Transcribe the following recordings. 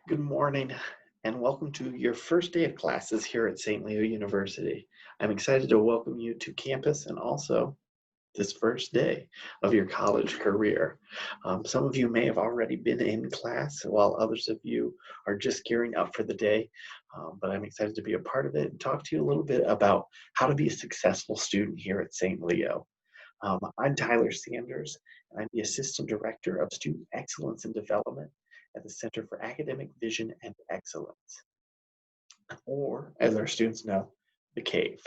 Good morning and welcome to your first day of classes here at St. Leo University. I'm excited to welcome you to campus and also this first day of your college career. Some of you may have already been in class while others of you are just gearing up for the day, but I'm excited to be a part of it and talk to you a little bit about how to be a successful student here at St. Leo. I'm Tyler Sanders, and I'm the Assistant Director of Student Excellence and Development at the Center for Academic Vision and Excellence, or as our students know, the Cave.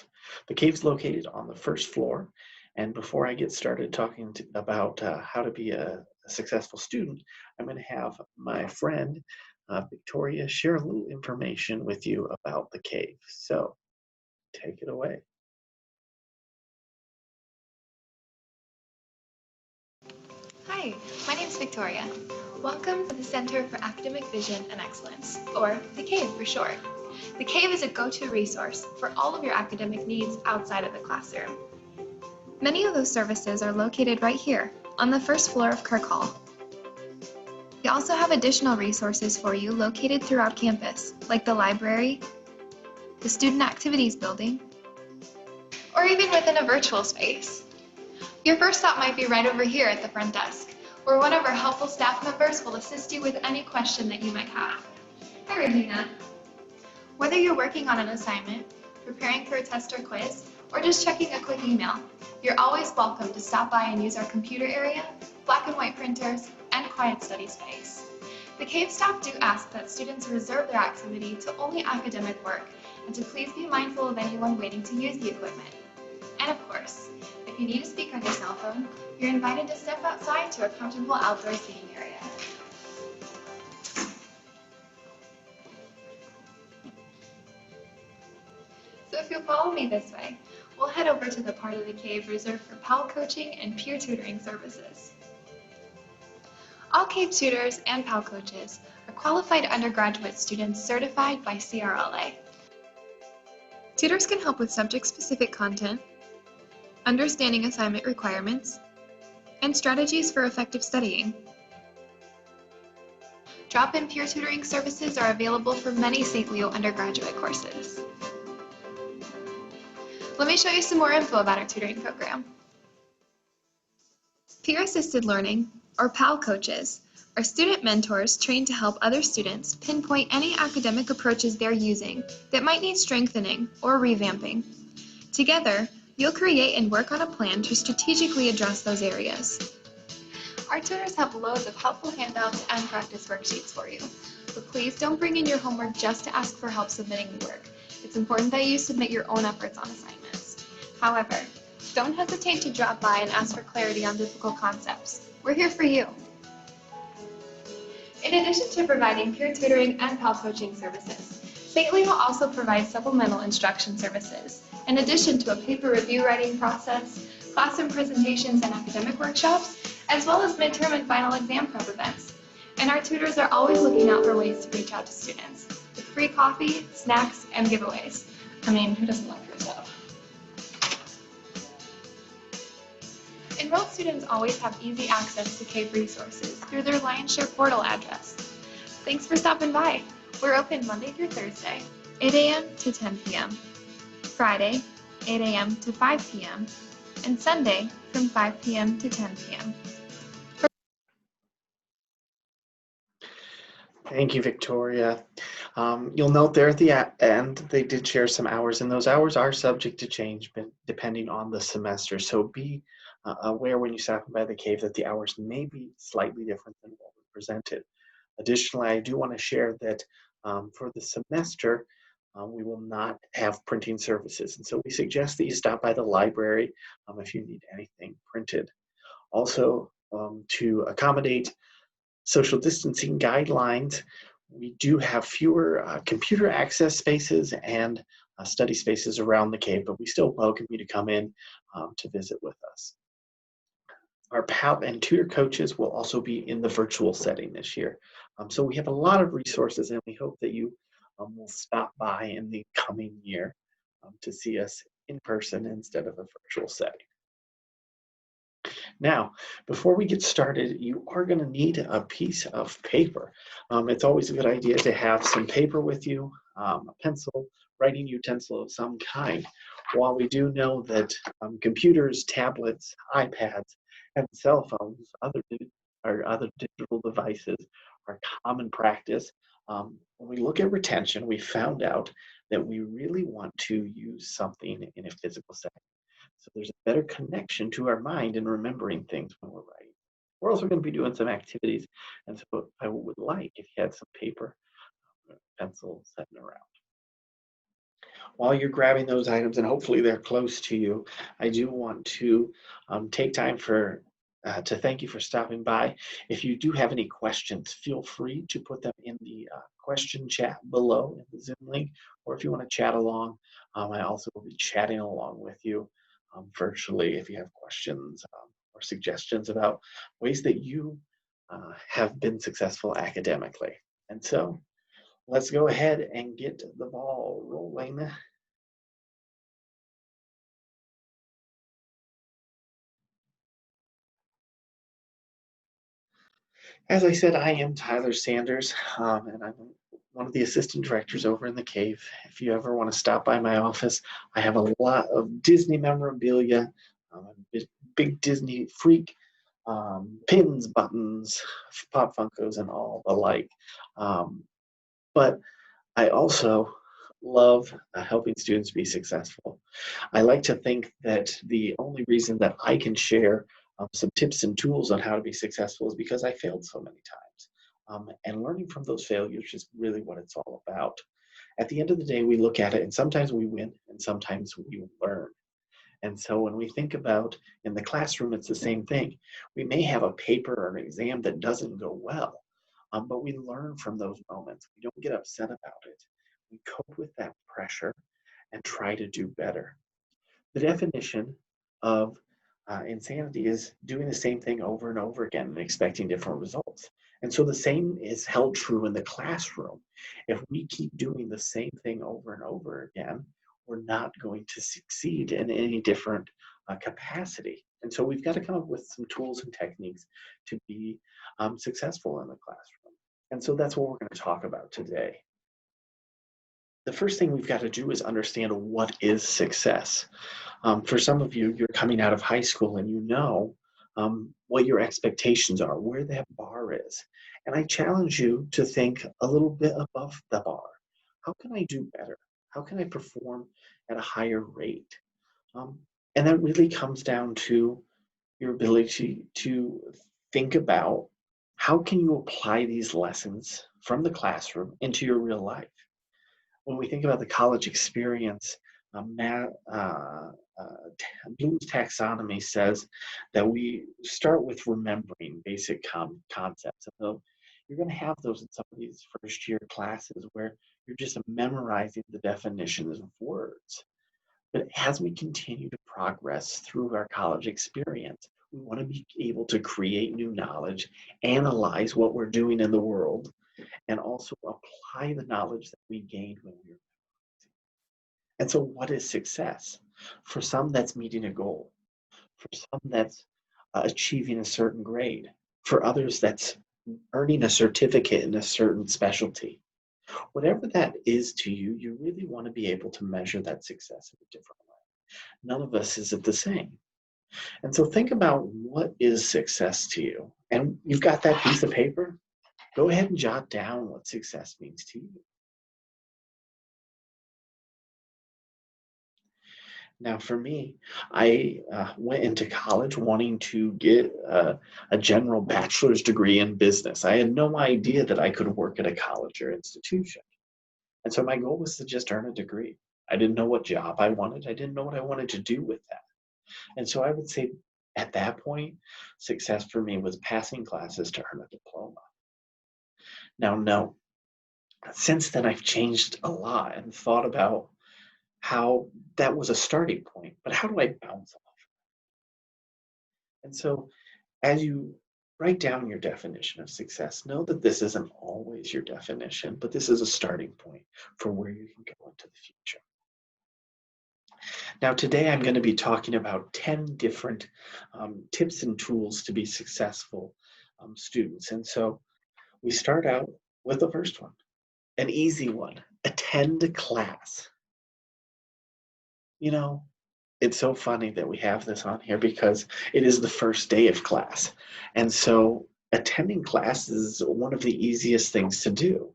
The Cave's located on the first floor, and before I get started talking about how to be a successful student, I'm going to have my friend Victoria share a little information with you about the Cave. So take it away. Hi, my name is Victoria. Welcome to the Center for Academic Vision and Excellence, or the CAVE for short. The CAVE is a go-to resource for all of your academic needs outside of the classroom. Many of those services are located right here on the first floor of Kirk Hall. We also have additional resources for you located throughout campus, like the library, the Student Activities Building, or even within a virtual space. Your first stop might be right over here at the front desk, where one of our helpful staff members will assist you with any question that you might have. Hi, Regina. Whether you're working on an assignment, preparing for a test or quiz, or just checking a quick email, you're always welcome to stop by and use our computer area, black and white printers, and quiet study space. The CAVE staff do ask that students reserve their activity to only academic work, and to please be mindful of anyone waiting to use the equipment. And of course, if you need to speak on your cell phone, you're invited to step outside to a comfortable outdoor seating area. So if you'll follow me this way, we'll head over to the part of the CAVE reserved for PAL coaching and peer tutoring services. All CAVE tutors and PAL coaches are qualified undergraduate students certified by CRLA. Tutors can help with subject-specific content, understanding assignment requirements, and strategies for effective studying. Drop-in peer tutoring services are available for many St. Leo undergraduate courses. Let me show you some more info about our tutoring program. Peer-assisted learning, or PAL coaches, are student mentors trained to help other students pinpoint any academic approaches they're using that might need strengthening or revamping. Together, you'll create and work on a plan to strategically address those areas. Our tutors have loads of helpful handouts and practice worksheets for you, but please don't bring in your homework just to ask for help submitting the work. It's important that you submit your own efforts on assignments. However, don't hesitate to drop by and ask for clarity on difficult concepts. We're here for you. In addition to providing peer tutoring and PAL coaching services, St. Leo also provides supplemental instruction services, in addition to a paper review writing process, classroom presentations and academic workshops, as well as midterm and final exam prep events. And our tutors are always looking out for ways to reach out to students, with free coffee, snacks, and giveaways. I mean, who doesn't like free stuff? Enrolled students always have easy access to CAVE resources through their LionShare portal address. Thanks for stopping by. We're open Monday through Thursday, 8 a.m. to 10 p.m., Friday, 8 a.m. to 5 p.m., and Sunday from 5 p.m. to 10 p.m. Thank you, Victoria. You'll note there at the end, they did share some hours, and those hours are subject to change depending on the semester. So be aware when you stop by the CAVE that the hours may be slightly different than what we presented. Additionally, I do want to share that for the semester, we will not have printing services. And so we suggest that you stop by the library if you need anything printed. Also, to accommodate social distancing guidelines, we do have fewer computer access spaces and study spaces around the CAVE, but we still welcome you to come in to visit with us. Our PAL and tutor coaches will also be in the virtual setting this year. So we have a lot of resources, and we hope that you will stop by in the coming year to see us in person instead of a virtual setting. Now, before we get started, you are going to need a piece of paper. It's always a good idea to have some paper with you, a pencil, writing utensil of some kind. While we do know that computers, tablets, iPads, and cell phones, or other digital devices are common practice, when we look at retention, we found out that we really want to use something in a physical setting. So there's a better connection to our mind in remembering things when we're writing. We're also going to be doing some activities, and so I would like if you had some paper, pencil sitting around. While you're grabbing those items, and hopefully they're close to you, I do want to take time to thank you for stopping by. If you do have any questions, feel free to put them in the question chat below in the Zoom link, or if you want to chat along, I also will be chatting along with you virtually if you have questions or suggestions about ways that you have been successful academically. And so let's go ahead and get the ball rolling. As I said, I am Tyler Sanders, and I'm one of the assistant directors over in the Cave. If you ever want to stop by my office, I have a lot of Disney memorabilia. I'm a big Disney freak, pins, buttons, Pop Funkos, and all the like. But I also love helping students be successful. I like to think that the only reason that I can share some tips and tools on how to be successful is because I failed so many times. And learning from those failures is really what it's all about. At the end of the day, we look at it and sometimes we win and sometimes we learn. And so when we think about in the classroom, it's the same thing. We may have a paper or an exam that doesn't go well, but we learn from those moments. We don't get upset about it. We cope with that pressure and try to do better. The definition of insanity is doing the same thing over and over again and expecting different results. And so the same is held true in the classroom. If we keep doing the same thing over and over again, we're not going to succeed in any different capacity. And so we've got to come up with some tools and techniques to be successful in the classroom. And so that's what we're going to talk about today. The first thing we've got to do is understand what is success. For some of you, you're coming out of high school and you know what your expectations are, where that bar is. And I challenge you to think a little bit above the bar. How can I do better? How can I perform at a higher rate? And that really comes down to your ability to think about how can you apply these lessons from the classroom into your real life. When we think about the college experience, Bloom's taxonomy says that we start with remembering basic concepts. So you're going to have those in some of these first year classes where you're just memorizing the definitions of words. But as we continue to progress through our college experience, we want to be able to create new knowledge, analyze what we're doing in the world, and also apply the knowledge that we gained when we were. And so, what is success? For some, that's meeting a goal. For some, that's achieving a certain grade. For others, that's earning a certificate in a certain specialty. Whatever that is to you, you really want to be able to measure that success in a different way. None of us is it the same. And so think about what is success to you. And you've got that piece of paper. Go ahead and jot down what success means to you. Now, for me, I went into college wanting to get a general bachelor's degree in business. I had no idea that I could work at a college or institution. And so my goal was to just earn a degree. I didn't know what job I wanted. I didn't know what I wanted to do with that. And so I would say at that point, success for me was passing classes to earn a diploma. Now, no, since then I've changed a lot and thought about how that was a starting point, but how do I bounce off? And so as you write down your definition of success, know that this isn't always your definition, but this is a starting point for where you can go into the future. Now, today I'm going to be talking about 10 different tips and tools to be successful students. And so we start out with the first one, an easy one: attend class. You know, it's so funny that we have this on here because it is the first day of class. And so attending class is one of the easiest things to do.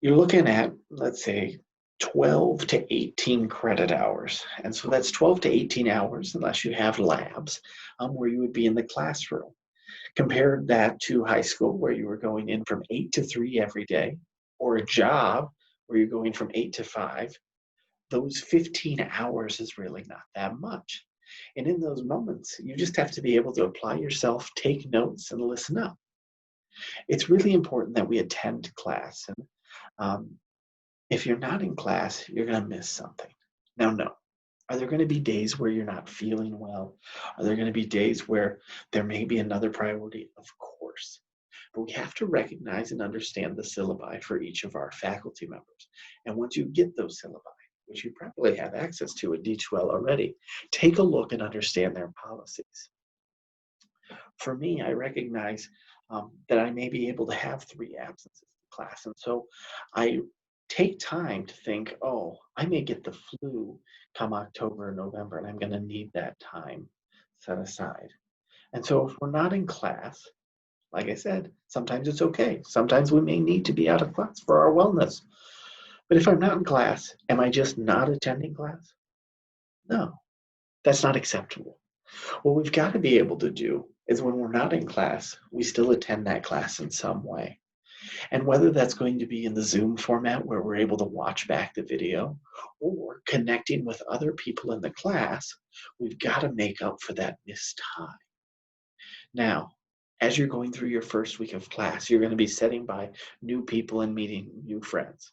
You're looking at, let's say, 12 to 18 credit hours. And so that's 12 to 18 hours, unless you have labs, where you would be in the classroom. Compare that to high school, where you were going in from 8 to 3 every day, or a job where you're going from 8 to 5. Those 15 hours is really not that much. And in those moments, you just have to be able to apply yourself, take notes, and listen up. It's really important that we attend class. And um, if you're not in class, you're going to miss something. Now, no. Are there going to be days where you're not feeling well? Are there going to be days where there may be another priority? Of course. But we have to recognize and understand the syllabi for each of our faculty members. And once you get those syllabi, which you probably have access to at D2L already, take a look and understand their policies. For me, I recognize that I may be able to have 3 absences in class. And so I take time to think, oh, I may get the flu come October or November, and I'm going to need that time set aside. And so if we're not in class, like I said, sometimes it's okay. Sometimes we may need to be out of class for our wellness. But if I'm not in class, am I just not attending class? No, that's not acceptable. What we've got to be able to do is when we're not in class, we still attend that class in some way. And whether that's going to be in the Zoom format where we're able to watch back the video or connecting with other people in the class, we've got to make up for that missed time. Now, as you're going through your first week of class, you're going to be sitting by new people and meeting new friends.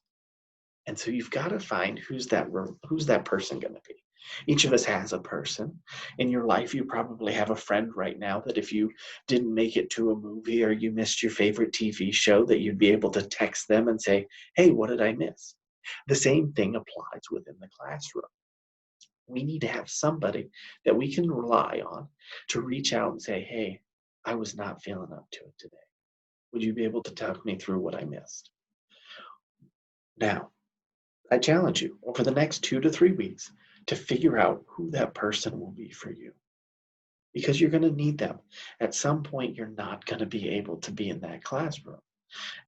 And so you've got to find who's that person going to be. Each of us has a person. In your life, you probably have a friend right now that if you didn't make it to a movie or you missed your favorite TV show, that you'd be able to text them and say, hey, what did I miss? The same thing applies within the classroom. We need to have somebody that we can rely on to reach out and say, hey, I was not feeling up to it today. Would you be able to talk me through what I missed? Now, I challenge you over the next 2 to 3 weeks to figure out who that person will be for you, because you're going to need them. At some point, you're not going to be able to be in that classroom.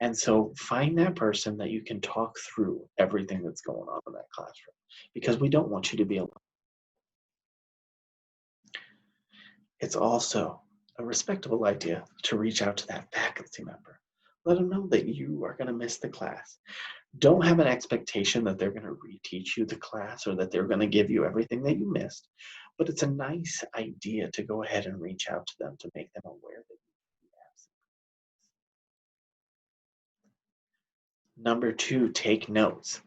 And so find that person that you can talk through everything that's going on in that classroom, because we don't want you to be alone. It's also a respectable idea to reach out to that faculty member. Let them know that you are going to miss the class. Don't have an expectation that they're going to reteach you the class or that they're going to give you everything that you missed, but it's a nice idea to go ahead and reach out to them to make them aware that you have some. Number 2, take notes.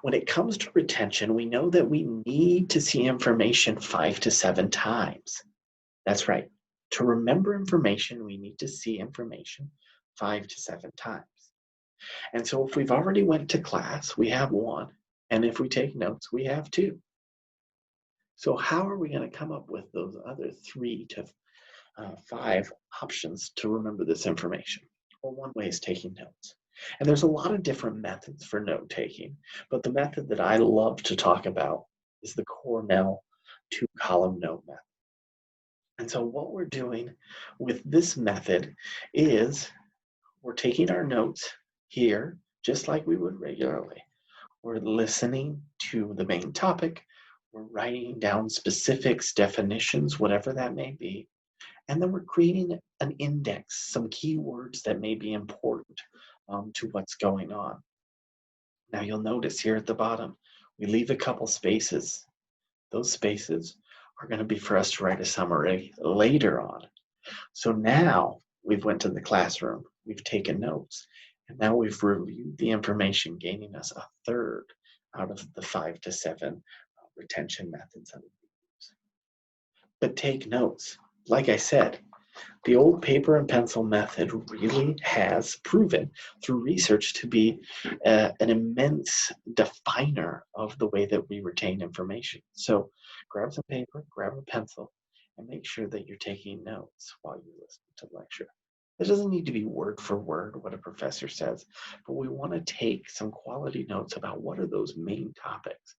When it comes to retention, we know that we need to see information 5 to 7 times. That's right. To remember information, we need to see information 5 to 7 times. And so if we've already went to class, we have 1. And if we take notes, we have 2. So how are we going to come up with those other 3 to 5 options to remember this information? Well, one way is taking notes. And there's a lot of different methods for note taking, but the method that I love to talk about is the Cornell 2-column note method. And so what we're doing with this method is we're taking our notes here, just like we would regularly. We're listening to the main topic. We're writing down specifics, definitions, whatever that may be. And then we're creating an index, some keywords that may be important to what's going on. Now you'll notice here at the bottom, we leave a couple spaces. Those spaces are going to be for us to write a summary later on. So now we've went to the classroom, we've taken notes, and now we've reviewed the information, gaining us a third out of the 5 to 7 retention methods that we use. But take notes. Like I said, The old paper and pencil method really has proven through research to be an immense definer of the way that we retain information. So grab some paper, grab a pencil, and make sure that you're taking notes while you listen to the lecture. It doesn't need to be word for word what a professor says, but we want to take some quality notes about what are those main topics.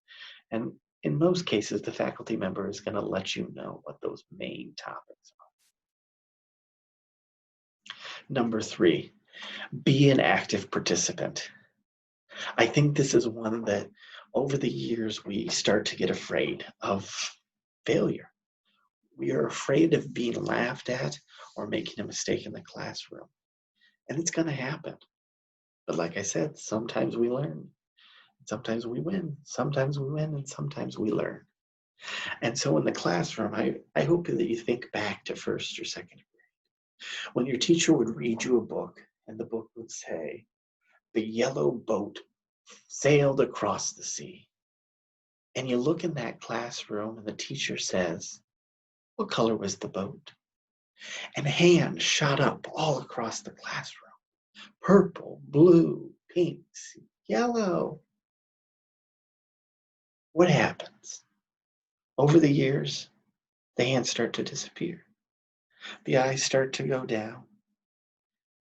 And in most cases, the faculty member is going to let you know what those main topics are. Number 3, be an active participant. I think this is one that over the years we start to get afraid of failure. We are afraid of being laughed at or making a mistake in the classroom. And it's going to happen. But like I said, sometimes we learn. Sometimes we win. Sometimes we win and sometimes we learn. And so in the classroom, I hope that you think back to first or second grade. When your teacher would read you a book and the book would say, "The yellow boat sailed across the sea." And you look in that classroom and the teacher says, "What color was the boat?" And hands shot up all across the classroom. Purple, blue, pinks, yellow. What happens? Over the years, the hands start to disappear. The eyes start to go down.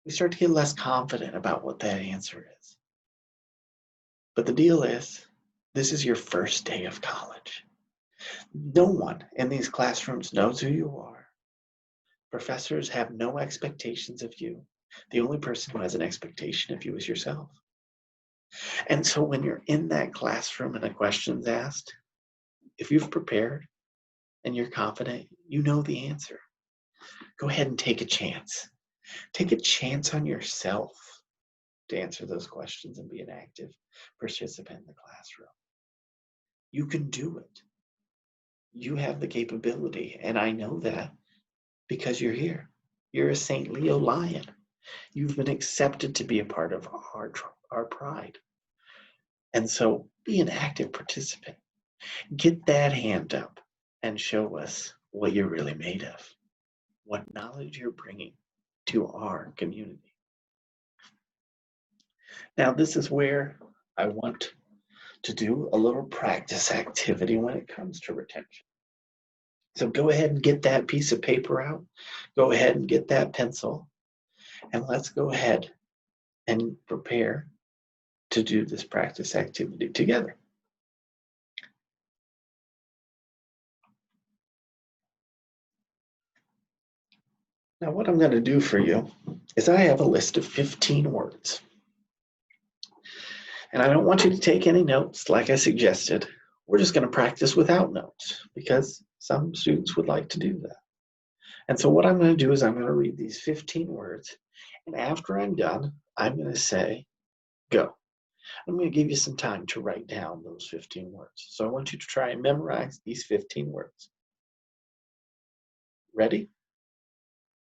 We start to get less confident about what that answer is. But the deal is, this is your first day of college. No one in these classrooms knows who you are. Professors have no expectations of you. The only person who has an expectation of you is yourself. And so when you're in that classroom and a question's asked, if you've prepared and you're confident, you know the answer. Go ahead and take a chance. Take a chance on yourself to answer those questions and be an active participant in the classroom. You can do it. You have the capability, and I know that because you're here. You're a St. Leo Lion. You've been accepted to be a part of our pride. And so be an active participant. Get that hand up and show us what you're really made of, what knowledge you're bringing to our community. Now, this is where I want to do a little practice activity when it comes to retention. So go ahead and get that piece of paper out. Go ahead and get that pencil. And let's go ahead and prepare to do this practice activity together. Now, what I'm going to do for you is I have a list of 15 words. And I don't want you to take any notes like I suggested. We're just going to practice without notes because some students would like to do that. And so what I'm going to do is I'm going to read these 15 words. And after I'm done, I'm going to say, go. I'm going to give you some time to write down those 15 words. So I want you to try and memorize these 15 words. Ready?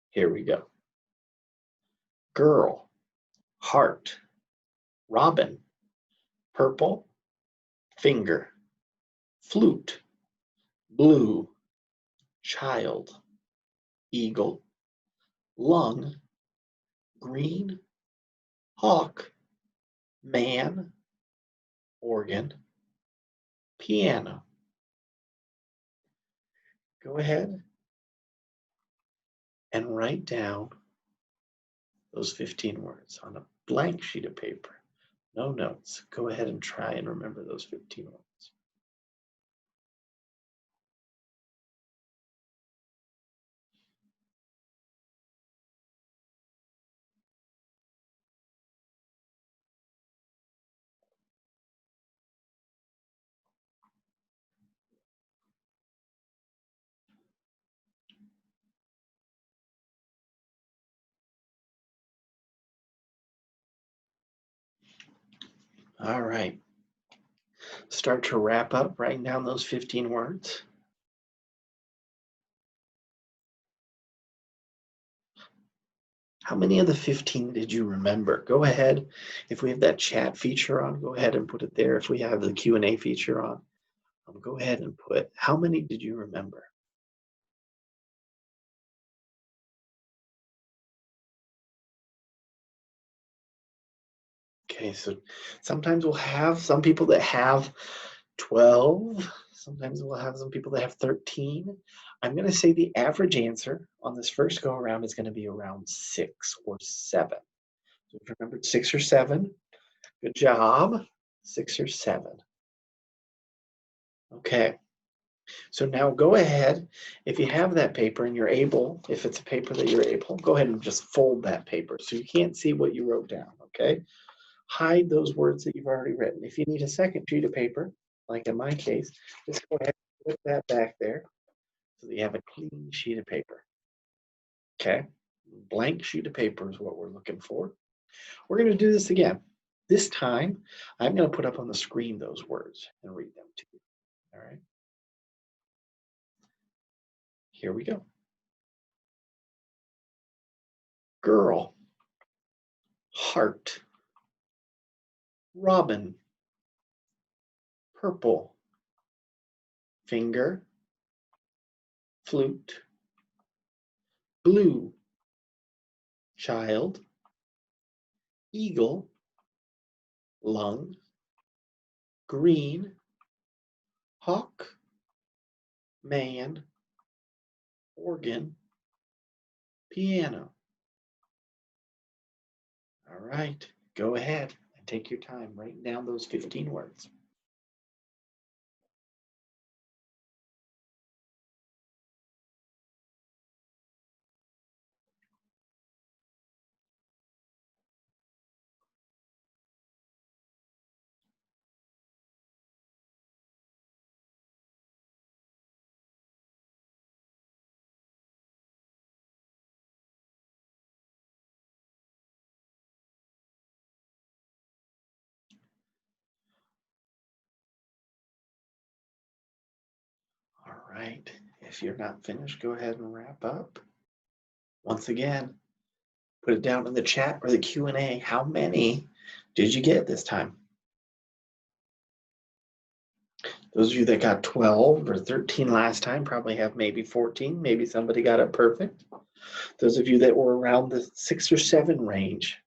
Here we go. Girl, heart, robin, purple, finger, flute, blue, child, eagle, lung, green, hawk, man, organ, piano. Go ahead and write down those 15 words on a blank sheet of paper. No notes. Go ahead and try and remember those 15 words. All right. Start to wrap up, writing down those 15 words. How many of the 15 did you remember? Go ahead. If we have that chat feature on, go ahead and put it there. If we have the Q&A feature on, go ahead and put, how many did you remember? Okay, so sometimes we'll have some people that have 12. Sometimes we'll have some people that have 13. I'm going to say the average answer on this first go around is going to be around 6 or 7. So if you remembered 6 or 7, good job. 6 or 7. Okay, so now go ahead. If you have that paper and you're able, if it's a paper that you're able, go ahead and just fold that paper so you can't see what you wrote down, okay? Hide those words that you've already written. If you need a second sheet of paper, like in my case, just go ahead and put that back there so that you have a clean sheet of paper. Okay? Blank sheet of paper is what we're looking for. We're going to do this again. This time, I'm going to put up on the screen those words and read them to you. All right? Here we go. Girl, heart, robin, purple, finger, flute, blue, child, eagle, lung, green, hawk, man, organ, piano. All right, go ahead and take your time. Write down those 15 words. All right, if you're not finished, go ahead and wrap up. Once again, put it down in the chat or the Q&A. How many did you get this time? Those of you that got 12 or 13 last time probably have maybe 14. Maybe somebody got it perfect. Those of you that were around the 6 or 7 range,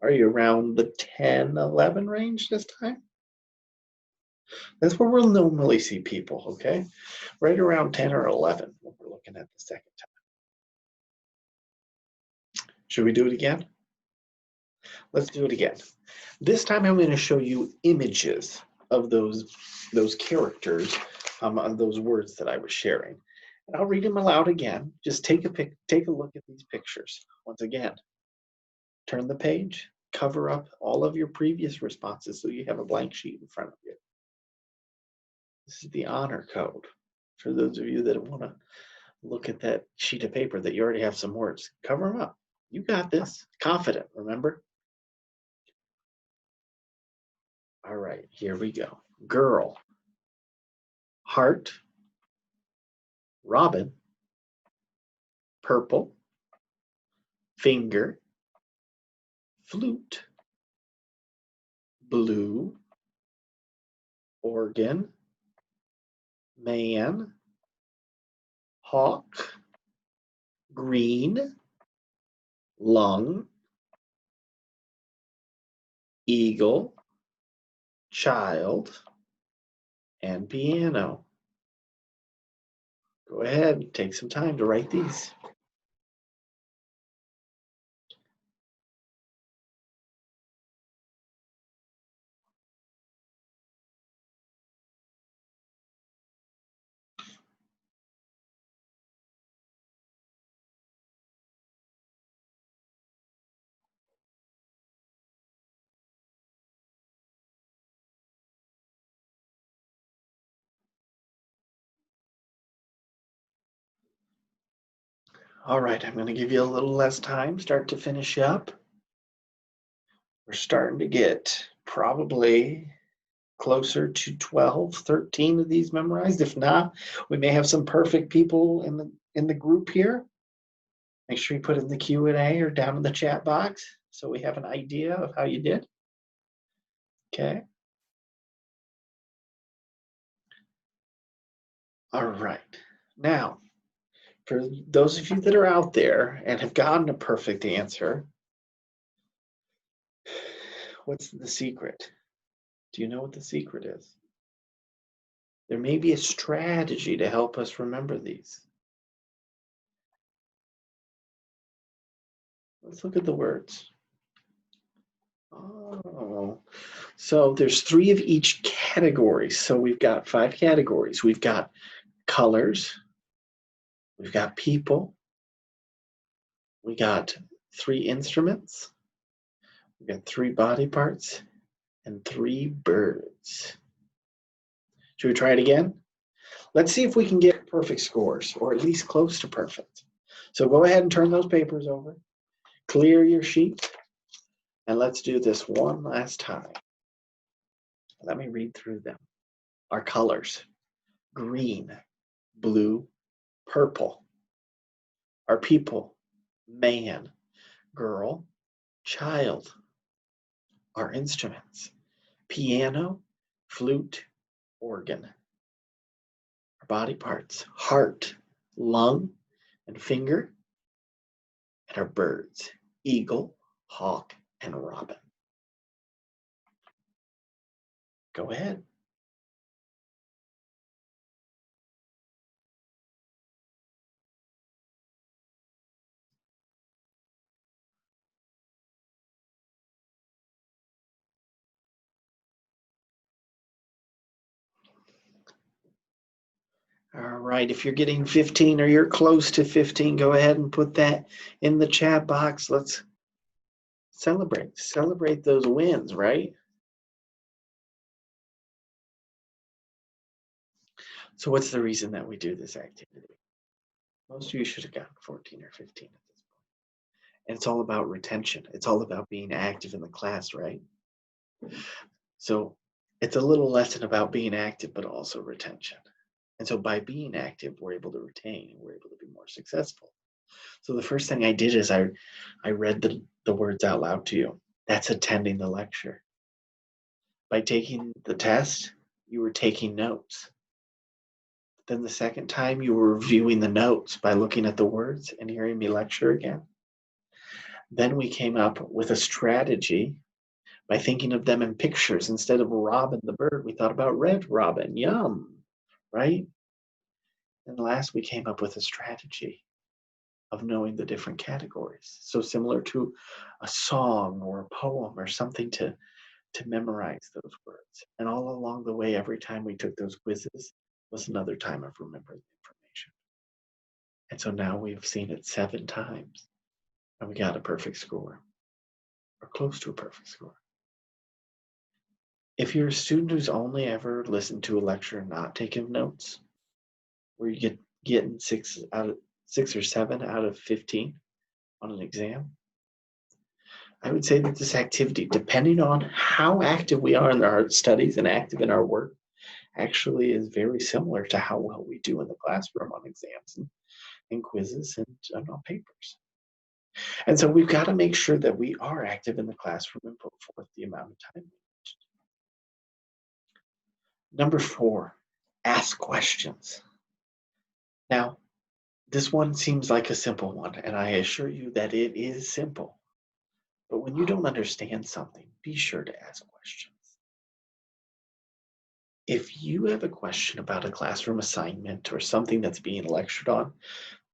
are you around the 10, 11 range this time? That's where we'll normally see people, okay? Right around 10 or 11 when we're looking at the second time. Should we do it again? Let's do it again. This time I'm going to show you images of those characters, on those words that I was sharing. And I'll read them aloud again. Just take a look at these pictures. Once again, turn the page, cover up all of your previous responses so you have a blank sheet in front of you. This is the honor code. For those of you that want to look at that sheet of paper that you already have some words, cover them up. You got this. Confident, remember? All right, here we go. Girl, heart, robin, purple, finger, flute, blue, organ, man, hawk, green, lung, eagle, child, and piano. Go ahead, take some time to write these. All right, I'm going to give you a little less time, start to finish up. We're starting to get probably closer to 12, 13 of these memorized. If not, we may have some perfect people in the group here. Make sure you put it in the Q&A or down in the chat box so we have an idea of how you did. Okay. All right. Now, for those of you that are out there and have gotten a perfect answer, What's the secret? Do you know what the secret is? There may be a strategy to help us remember these. Let's look at the words. Oh, so there's 3 of each category. So we've got 5 categories. We've got colors, we've got people, we got 3 instruments, we've got 3 body parts, and 3 birds. Should we try it again? Let's see if we can get perfect scores, or at least close to perfect. So go ahead and turn those papers over, clear your sheet, and let's do this one last time. Let me read through them. Our colors: green, blue, purple. Our people: man, girl, child. Our instruments: piano, flute, organ. Our body parts: heart, lung, and finger. And our birds: eagle, hawk, and robin. Go ahead. All right, if you're getting 15 or you're close to 15, go ahead and put that in the chat box. Let's celebrate those wins, right? So what's the reason that we do this activity? Most of you should have gotten 14 or 15 at this point. And it's all about retention. It's all about being active in the class, right? So it's a little lesson about being active, but also retention. And so by being active, we're able to retain and we're able to be more successful. So the first thing I did is I read the words out loud to you. That's attending the lecture. By taking the test, you were taking notes. Then the second time, you were reviewing the notes by looking at the words and hearing me lecture again. Then we came up with a strategy by thinking of them in pictures. Instead of Robin the bird, we thought about Red Robin. Yum, right? And last, we came up with a strategy of knowing the different categories. So similar to a song or a poem or something to memorize those words. And all along the way, every time we took those quizzes was another time of remembering the information. And so now we've seen it 7 times and we got a perfect score or close to a perfect score. If you're a student who's only ever listened to a lecture and not taken notes, where you getting 6 or 7 out of 15 on an exam, I would say that this activity, depending on how active we are in our studies and active in our work, actually is very similar to how well we do in the classroom on exams and quizzes and on papers. And so we've got to make sure that we are active in the classroom and put forth the amount of time. Number 4, ask questions. Now, this one seems like a simple one, and I assure you that it is simple. But when you don't understand something, be sure to ask questions. If you have a question about a classroom assignment or something that's being lectured on,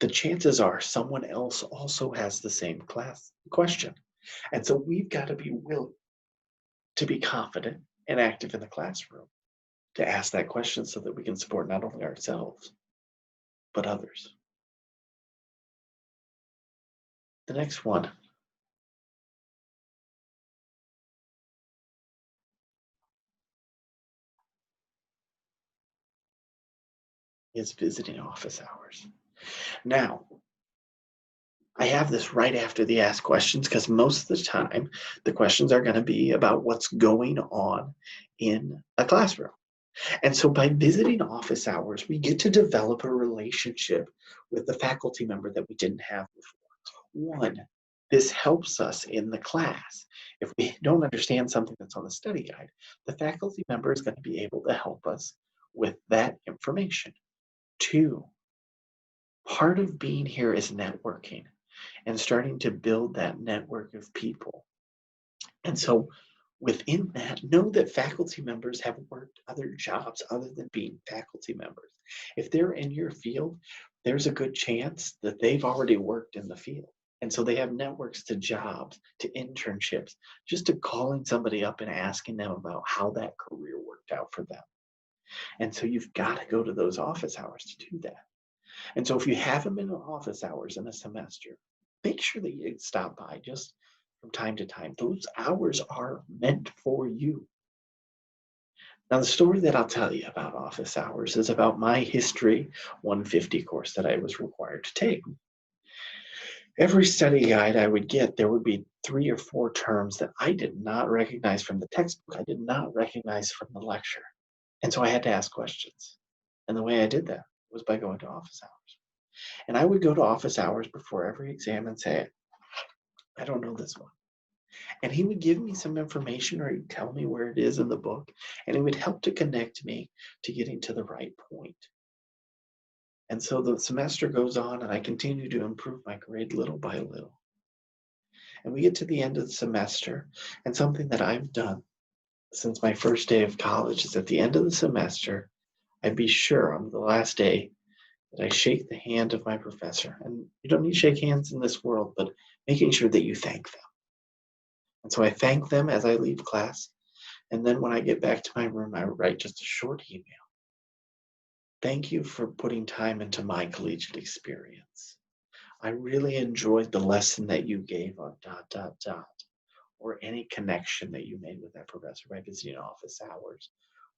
the chances are someone else also has the same class question. And so we've got to be willing to be confident and active in the classroom to ask that question so that we can support not only ourselves, but others. The next one is visiting office hours. Now, I have this right after the ask questions because most of the time the questions are going to be about what's going on in a classroom. And so by visiting office hours, we get to develop a relationship with the faculty member that we didn't have before. One, this helps us in the class. If we don't understand something that's on the study guide, the faculty member is going to be able to help us with that information. 2, part of being here is networking and starting to build that network of people. And so within that, know that faculty members have worked other jobs other than being faculty members. If they're in your field, there's a good chance that they've already worked in the field. And so they have networks to jobs, to internships, just to calling somebody up and asking them about how that career worked out for them. And so you've got to go to those office hours to do that. And so if you haven't been to office hours in a semester, make sure that you stop by just from time to time. Those hours are meant for you. Now, the story that I'll tell you about office hours is about my History 150 course that I was required to take. Every study guide I would get, there would be 3 or 4 terms that I did not recognize from the textbook. I did not recognize from the lecture. And so I had to ask questions. And the way I did that was by going to office hours. And I would go to office hours before every exam and say, I don't know this one. And he would give me some information, or he'd tell me where it is in the book, and it would help to connect me to getting to the right point. And so the semester goes on, and I continue to improve my grade little by little. And we get to the end of the semester, and something that I've done since my first day of college is at the end of the semester, I'd be sure on the last day that I shake the hand of my professor. And you don't need to shake hands in this world, but making sure that you thank them. And so I thank them as I leave class. And then when I get back to my room, I write just a short email. Thank you for putting time into my collegiate experience. I really enjoyed the lesson that you gave on ... or any connection that you made with that professor by visiting office hours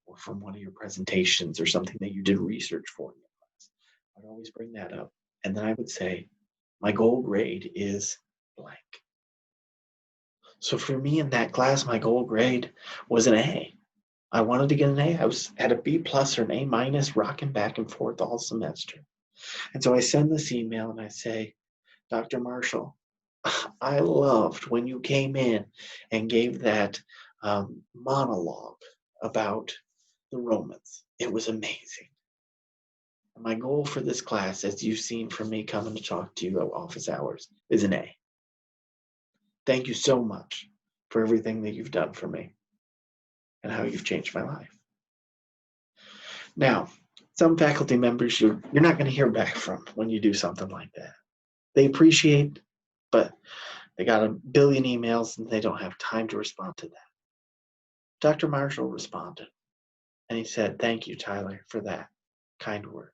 or from one of your presentations or something that you did research for in your class. I'd always bring that up. And then I would say, my goal grade is blank. So for me in that class, my goal grade was an A. I wanted to get an A. I was at a B plus or an A minus, rocking back and forth all semester. And so I send this email and I say, Dr. Marshall, I loved when you came in and gave that monologue about the Romans. It was amazing. And my goal for this class, as you've seen from me coming to talk to you at office hours, is an A. Thank you so much for everything that you've done for me and how you've changed my life. Now, some faculty members you're not going to hear back from when you do something like that. They appreciate, but they got a billion emails and they don't have time to respond to that. Dr. Marshall responded and he said, thank you, Tyler, for that kind word.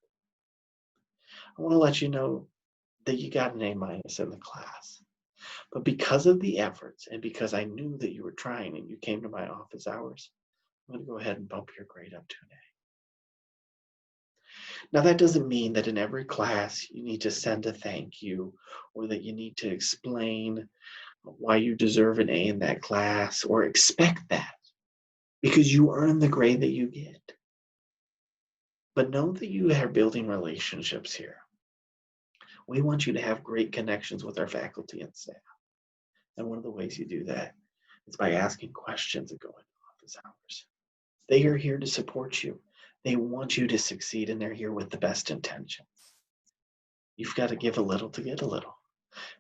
I want to let you know that you got an A minus in the class. But because of the efforts and because I knew that you were trying and you came to my office hours, I'm going to go ahead and bump your grade up to an A. Now, that doesn't mean that in every class you need to send a thank you or that you need to explain why you deserve an A in that class or expect that because you earn the grade that you get. But know that you are building relationships here. We want you to have great connections with our faculty and staff. And one of the ways you do that is by asking questions and going to office hours. They are here to support you. They want you to succeed, and they're here with the best intentions. You've got to give a little to get a little.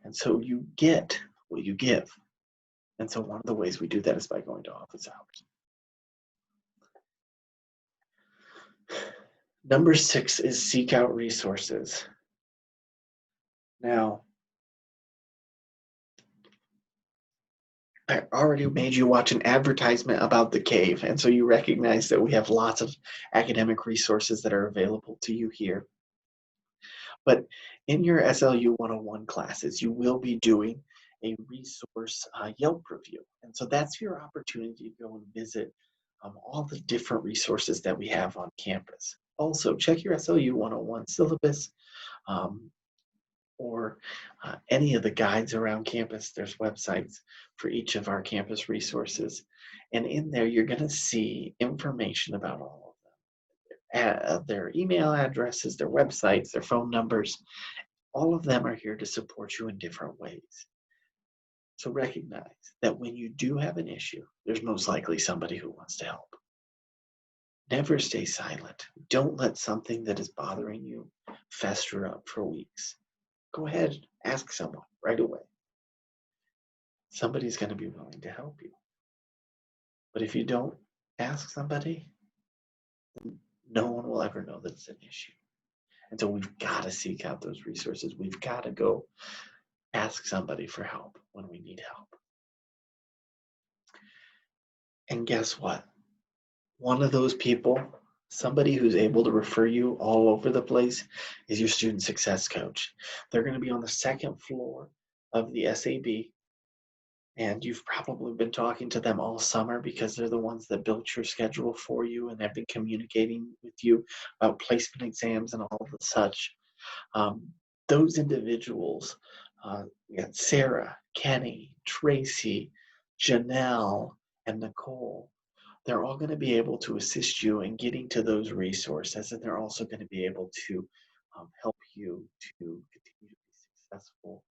And so you get what you give. And so one of the ways we do that is by going to office hours. Number 6 is seek out resources. Now, I already made you watch an advertisement about the cave, and so you recognize that we have lots of academic resources that are available to you here. But in your SLU 101 classes, you will be doing a resource Yelp review. And so that's your opportunity to go and visit all the different resources that we have on campus. Also, check your SLU 101 syllabus or any of the guides around campus. There's websites for each of our campus resources. And in there, you're going to see information about all of them. Their email addresses, their websites, their phone numbers. All of them are here to support you in different ways. So recognize that when you do have an issue, there's most likely somebody who wants to help. Never stay silent. Don't let something that is bothering you fester up for weeks. Go ahead, ask someone right away. Somebody's going to be willing to help you. But if you don't ask somebody, no one will ever know that it's an issue. And so we've got to seek out those resources. We've got to go ask somebody for help when we need help. And guess what? One of those people, somebody who's able to refer you all over the place, is your student success coach. They're going to be on the second floor of the SAB. And you've probably been talking to them all summer because they're the ones that built your schedule for you and have been communicating with you about placement exams and all of the such. Um, those individuals, we got Sarah, Kenny, Tracy, Janelle, and Nicole. They're all going to be able to assist you in getting to those resources, and they're also going to be able to help you to continue to be successful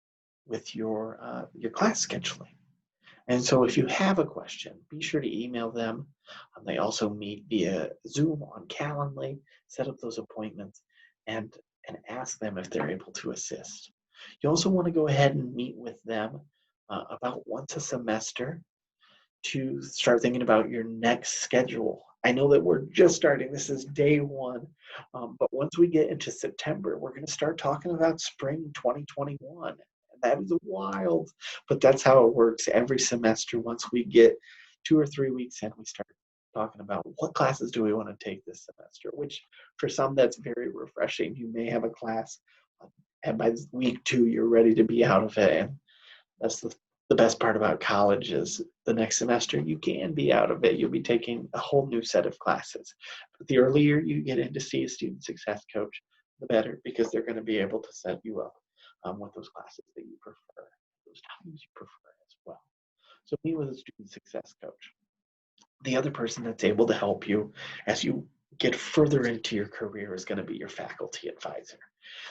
with your class scheduling. And so if you have a question, be sure to email them. They also meet via Zoom on Calendly, set up those appointments, and ask them if they're able to assist. You also want to go ahead and meet with them about once a semester to start thinking about your next schedule. I know that we're just starting, this is day one, but once we get into September, we're going to start talking about spring 2021. That is wild, but that's how it works every semester. Once we get 2 or 3 weeks in, we start talking about what classes do we want to take this semester, which for some that's very refreshing. You may have a class and by week 2 you're ready to be out of it, and that's the best part about college is the next semester you can be out of it. You'll be taking a whole new set of classes. But the earlier you get in to see a student success coach, the better, because they're going to be able to set you up with those classes that you prefer, those times you prefer as well. So meet with a student success coach. The other person that's able to help you as you get further into your career is going to be your faculty advisor.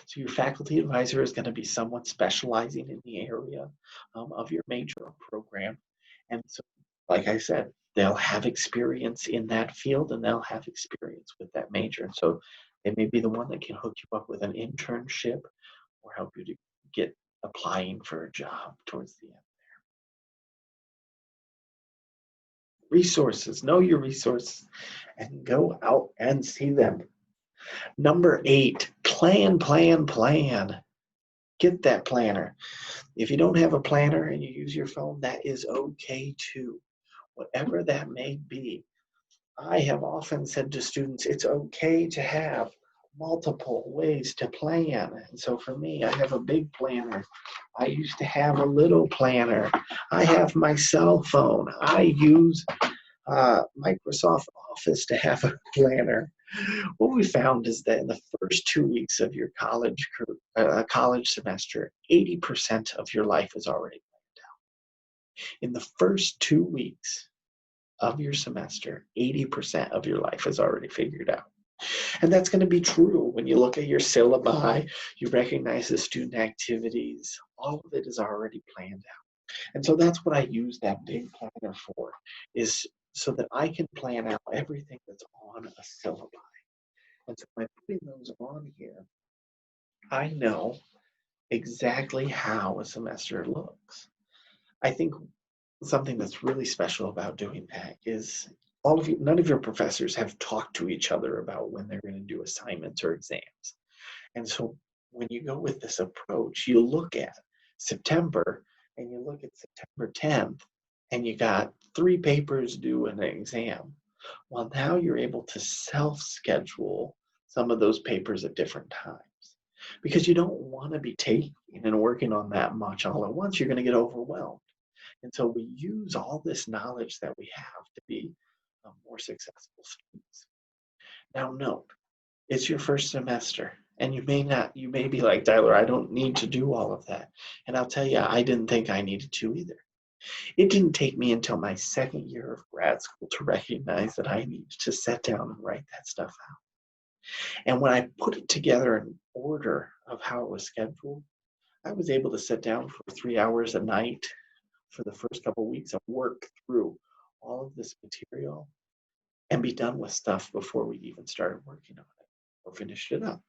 So your faculty advisor is going to be someone specializing in the area of your major or program. And so, like I said, they'll have experience in that field and they'll have experience with that major. And so they may be the one that can hook you up with an internship or help you to get applying for a job towards the end. Resources, know your resources and go out and see them. Number 8, plan, plan, plan. Get that planner. If you don't have a planner and you use your phone, that is okay too. Whatever that may be. I have often said to students, it's okay to have multiple ways to plan. And so for me, I have a big planner. I used to have a little planner. I have my cell phone. I use Microsoft Office to have a planner. What we found is that in the first 2 weeks of your college semester, 80% of your life is already planned out. In the first 2 weeks of your semester, 80% of your life is already figured out. And that's going to be true when you look at your syllabi, you recognize the student activities, all of it is already planned out. And so that's what I use that big planner for, is so that I can plan out everything that's on a syllabi. And so by putting those on here, I know exactly how a semester looks. I think something that's really special about doing that is none of your professors have talked to each other about when they're going to do assignments or exams. And so when you go with this approach, you look at September and you look at September 10th and you got 3 papers due in an exam. Well, now you're able to self-schedule some of those papers at different times because you don't want to be taking and working on that much all at once. You're going to get overwhelmed. And so we use all this knowledge that we have to be more successful students. Now note, it's your first semester and you may be like, Tyler, I don't need to do all of that. And I'll tell you, I didn't think I needed to either. It didn't take me until my second year of grad school to recognize that I needed to sit down and write that stuff out. And when I put it together in order of how it was scheduled, I was able to sit down for 3 hours a night for the first couple of weeks and work through all of this material and be done with stuff before we even started working on it or finished it up.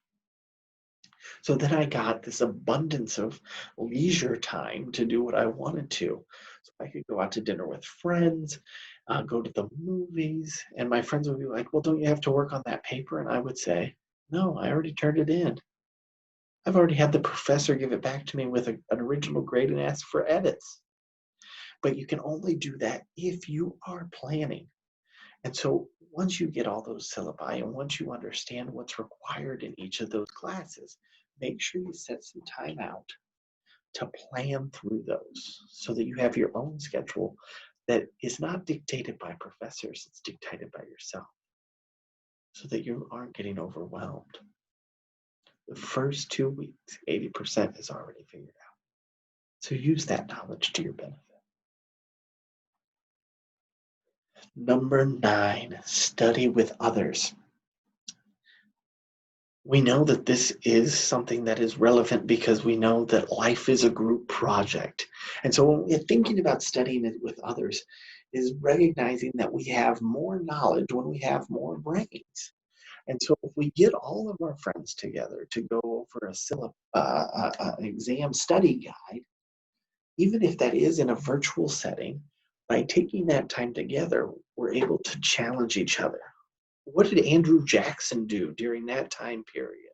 So then I got this abundance of leisure time to do what I wanted to. So I could go out to dinner with friends. go to the movies. And my friends would be like, well, don't you have to work on that paper? And I would say, no, I already turned it in. I've already had the professor give it back to me with an original grade and ask for edits. But you can only do that if you are planning. And so once you get all those syllabi and once you understand what's required in each of those classes, make sure you set some time out to plan through those so that you have your own schedule that is not dictated by professors, it's dictated by yourself so that you aren't getting overwhelmed. The first 2 weeks, 80% is already figured out. So use that knowledge to your benefit. Number 9, study with others. We know that this is something that is relevant because we know that life is a group project. And so when we're thinking about studying it with others, is recognizing that we have more knowledge when we have more brains. And so if we get all of our friends together to go over an exam study guide, even if that is in a virtual setting, by taking that time together, we're able to challenge each other. What did Andrew Jackson do during that time period?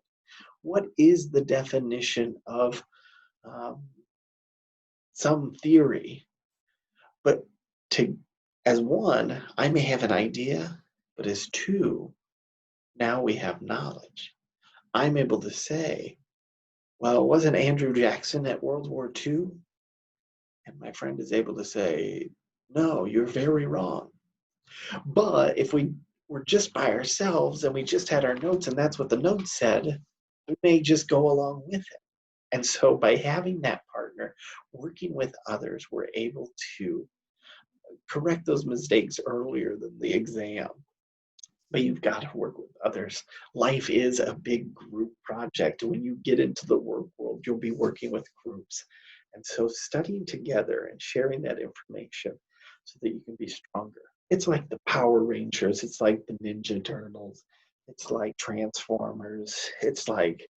What is the definition of some theory? But as one, I may have an idea, but as two, now we have knowledge. I'm able to say, well, wasn't Andrew Jackson at World War II? And my friend is able to say, no, you're very wrong. But if we were just by ourselves and we just had our notes and that's what the notes said, we may just go along with it. And so by having that partner, working with others, we're able to correct those mistakes earlier than the exam. But you've got to work with others. Life is a big group project. When you get into the work world, you'll be working with groups. And so studying together and sharing that information so that you can be stronger. It's like the Power Rangers. It's like the Ninja Turtles. It's like Transformers. It's like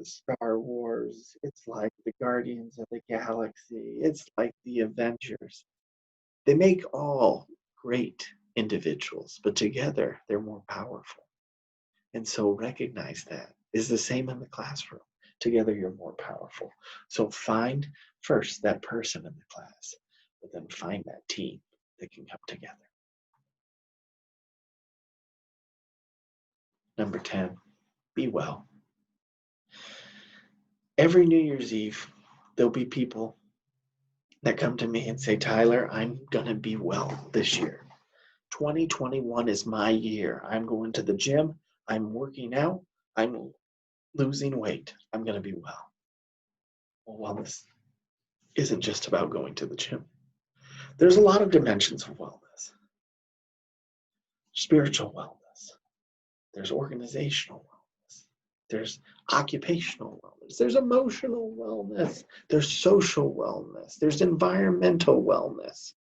Star Wars. It's like the Guardians of the Galaxy. It's like the Avengers. They make all great individuals, but together they're more powerful. And so recognize that is the same in the classroom. Together you're more powerful. So find first that person in the class, but then find that team that can come together. Number 10, be well. Every New Year's Eve, there'll be people that come to me and say, Tyler, I'm going to be well this year. 2021 is my year. I'm going to the gym. I'm working out. I'm losing weight. I'm going to be well. Well, wellness isn't just about going to the gym. There's a lot of dimensions of wellness. Spiritual wellness. There's organizational wellness. There's occupational wellness. There's emotional wellness. There's social wellness. There's environmental wellness.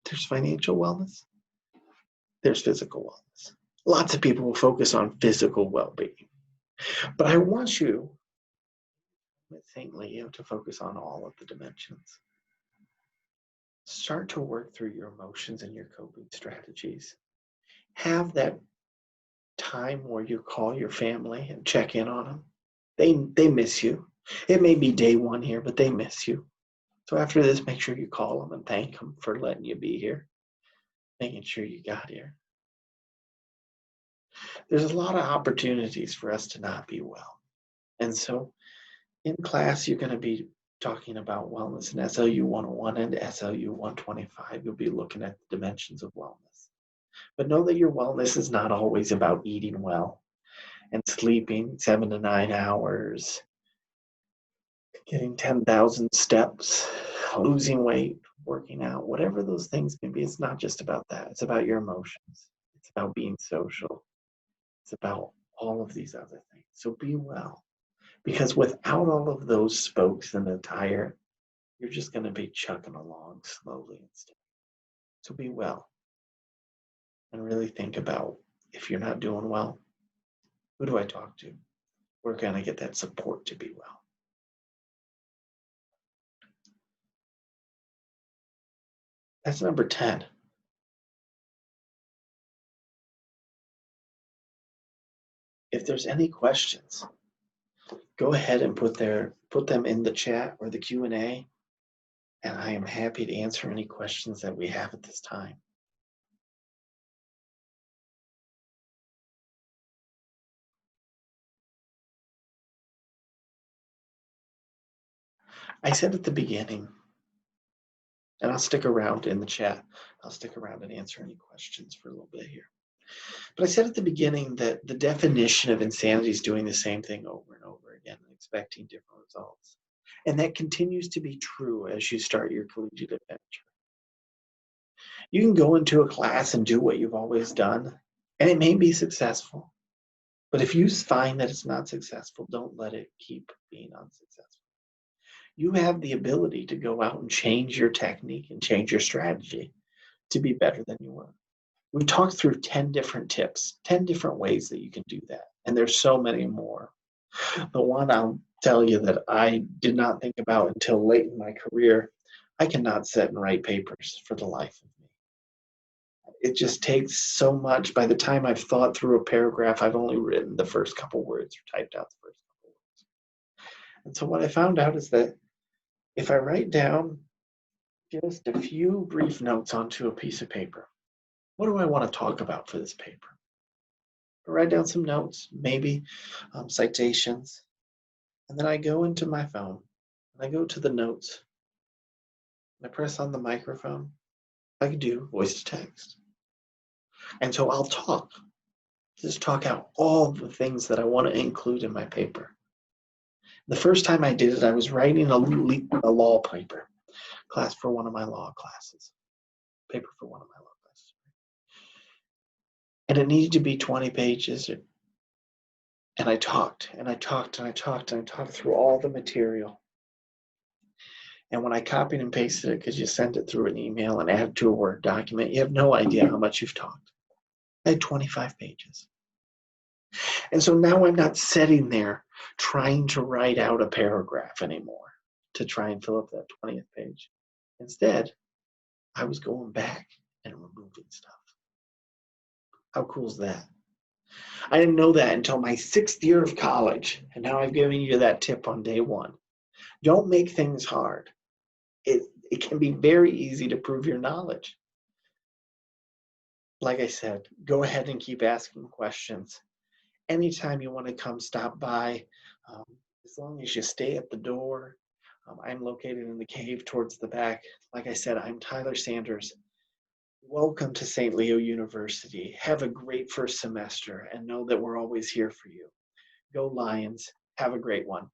There's financial wellness. There's physical wellness. Lots of people will focus on physical well-being. But I want you, with St. Leo, to focus on all of the dimensions. Start to work through your emotions and your coping strategies. Have that time where you call your family and check in on them. They miss you. It may be day one here, but they miss you. So after this, make sure you call them and thank them for letting you be here, making sure you got here. There's a lot of opportunities for us to not be well. And so in class, you're going to be talking about wellness in SLU 101 and SLU 125. You'll be looking at the dimensions of wellness. But know that your wellness is not always about eating well and sleeping 7 to 9 hours, getting 10,000 steps, losing weight, working out, whatever those things can be. It's not just about that. It's about your emotions. It's about being social. It's about all of these other things. So be well. Because without all of those spokes in the tire, you're just going to be chugging along slowly and steady. So be well. And really think about, if you're not doing well, who do I talk to? We're going to get that support to be well. That's number 10. If there's any questions, go ahead and put them in the chat or the Q&A, and I am happy to answer any questions that we have at this time. I said at the beginning, and I'll stick around in the chat. I'll stick around and answer any questions for a little bit here. But I said at the beginning that the definition of insanity is doing the same thing over and over again and expecting different results. And that continues to be true as you start your collegiate adventure. You can go into a class and do what you've always done, and it may be successful. But if you find that it's not successful, don't let it keep being unsuccessful. You have the ability to go out and change your technique and change your strategy to be better than you were. We talked through 10 different tips, 10 different ways that you can do that. And there's so many more. The one I'll tell you that I did not think about until late in my career, I cannot sit and write papers for the life of me. It just takes so much. By the time I've thought through a paragraph, I've only written the first couple words or typed out the first couple words. And so what I found out is that if I write down just a few brief notes onto a piece of paper, what do I want to talk about for this paper? I write down some notes, maybe citations, and then I go into my phone and I go to the notes and I press on the microphone. I can do voice to text. And so I'll just talk out all the things that I want to include in my paper. The first time I did it, I was writing a law paper, paper for one of my law classes. And it needed to be 20 pages. And I talked and I talked and I talked and I talked through all the material. And when I copied and pasted it, because you send it through an email and add it to a Word document, you have no idea how much you've talked. I had 25 pages. And so now I'm not sitting there trying to write out a paragraph anymore to try and fill up that 20th page. Instead, I was going back and removing stuff. How cool is that? I didn't know that until my 6th year of college, and now I've given you that tip on day 1. Don't make things hard. It can be very easy to prove your knowledge. Like I said, go ahead and keep asking questions. Anytime you want to come stop by, as long as you stay at the door. I'm located in the cave towards the back. Like I said, I'm Tyler Sanders. Welcome to St. Leo University. Have a great first semester and know that we're always here for you. Go Lions. Have a great one.